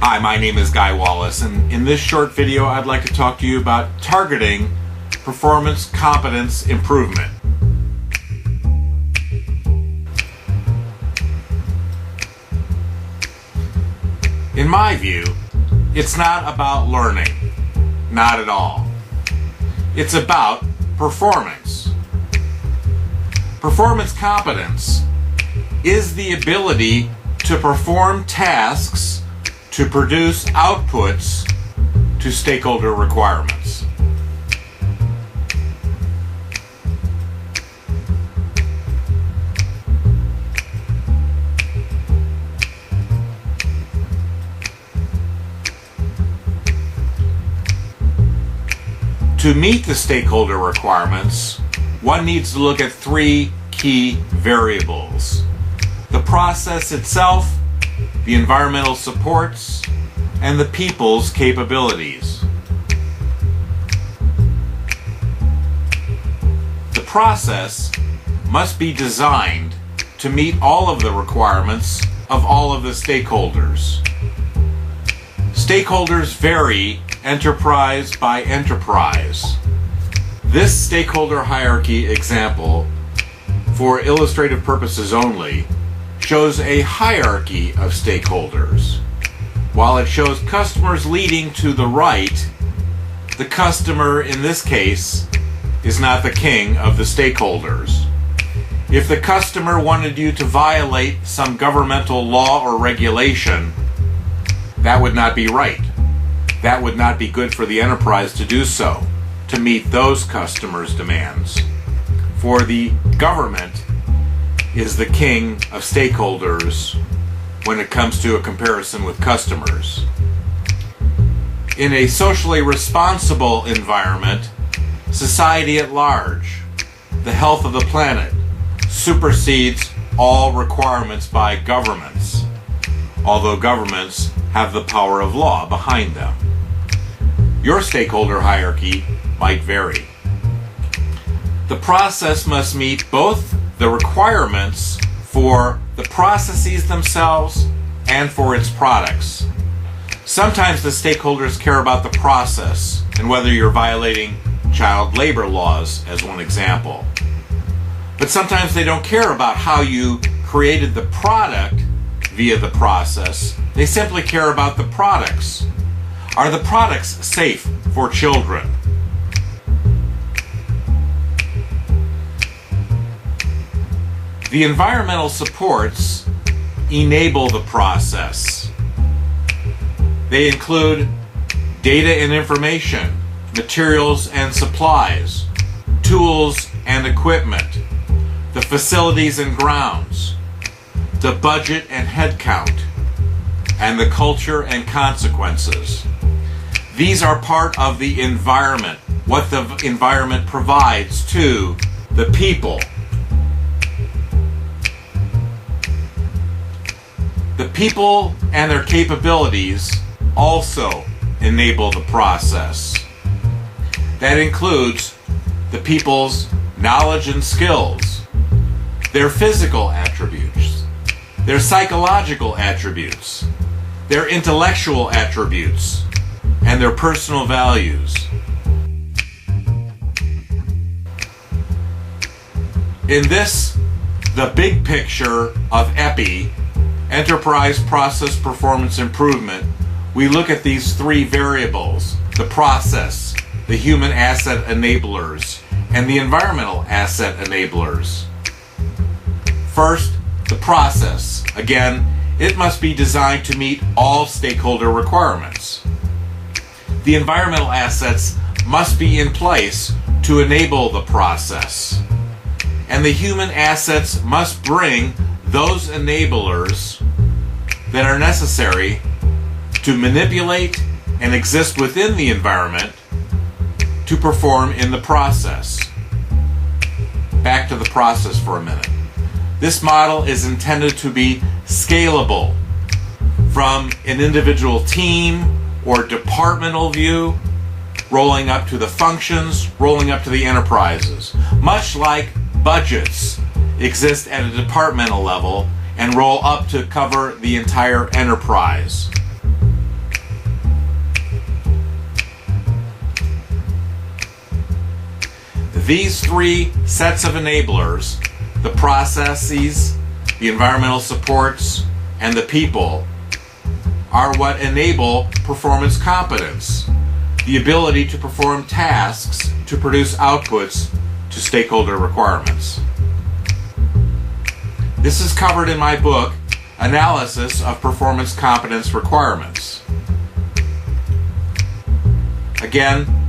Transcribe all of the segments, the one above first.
Hi, my name is Guy Wallace, and in this short video I'd like to talk to you about targeting performance competence improvement. In my view, it's not about learning. Not at all. It's about performance. Performance competence is the ability to perform tasks to produce outputs to stakeholder requirements. To meet the stakeholder requirements, one needs to look at three key variables: the process itself, the environmental supports, and the people's capabilities. The process must be designed to meet all of the requirements of all of the stakeholders. Stakeholders vary enterprise by enterprise. This stakeholder hierarchy example, for illustrative purposes only, shows a hierarchy of stakeholders. While it shows customers leading to the right, the customer in this case is not the king of the stakeholders. If the customer wanted you to violate some governmental law or regulation, that would not be right. That would not be good for the enterprise to do so, to meet those customers' demands. For the government is the king of stakeholders when it comes to a comparison with customers. In a socially responsible environment, society at large, the health of the planet, supersedes all requirements by governments, although governments have the power of law behind them. Your stakeholder hierarchy might vary. The process must meet both the requirements for the processes themselves and for its products. Sometimes the stakeholders care about the process and whether you're violating child labor laws, as one example. But sometimes they don't care about how you created the product via the process. They simply care about the products. Are the products safe for children? The environmental supports enable the process. They include data and information, materials and supplies, tools and equipment, the facilities and grounds, the budget and headcount, and the culture and consequences. These are part of the environment, what the environment provides to the people. The people and their capabilities also enable the process. That includes the people's knowledge and skills, their physical attributes, their psychological attributes, their intellectual attributes, and their personal values. In this, the big picture of EPI, Enterprise Process Performance Improvement, we look at these three variables: the process, the human asset enablers, and the environmental asset enablers. First, the process. Again, it must be designed to meet all stakeholder requirements. The environmental assets must be in place to enable the process. And the human assets must bring those enablers that are necessary to manipulate and exist within the environment to perform in the process. Back to the process for a minute. This model is intended to be scalable from an individual team or departmental view, rolling up to the functions, rolling up to the enterprises. Much like budgets exist at a departmental level and roll up to cover the entire enterprise. These three sets of enablers, the processes, the environmental supports, and the people, are what enable performance competence, the ability to perform tasks to produce outputs to stakeholder requirements. This is covered in my book, Analysis of Performance Competence Requirements. Again,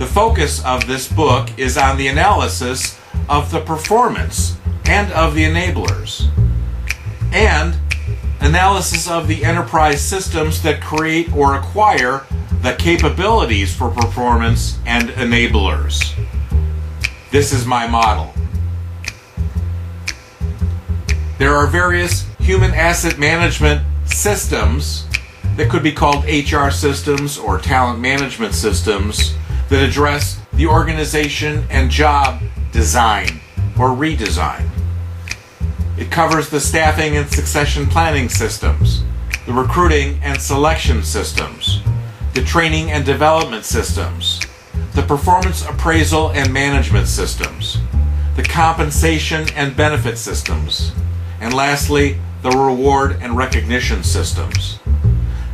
the focus of this book is on the analysis of the performance and of the enablers, and analysis of the enterprise systems that create or acquire the capabilities for performance and enablers. This is my model. There are various human asset management systems that could be called HR systems or talent management systems that address the organization and job design or redesign. It covers the staffing and succession planning systems, the recruiting and selection systems, the training and development systems, the performance appraisal and management systems, the compensation and benefit systems, and lastly, the reward and recognition systems.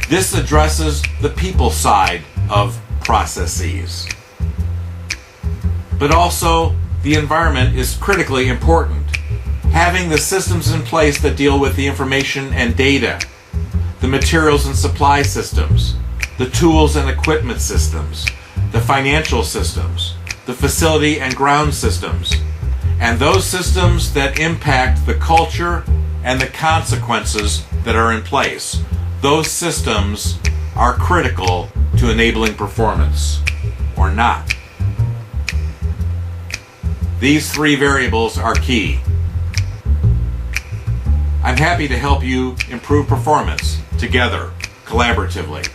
This addresses the people side of processes. But also, the environment is critically important. Having the systems in place that deal with the information and data, the materials and supply systems, the tools and equipment systems, the financial systems, the facility and ground systems, and those systems that impact the culture and the consequences that are in place. Those systems are critical to enabling performance, or not. These three variables are key. I'm happy to help you improve performance together, collaboratively.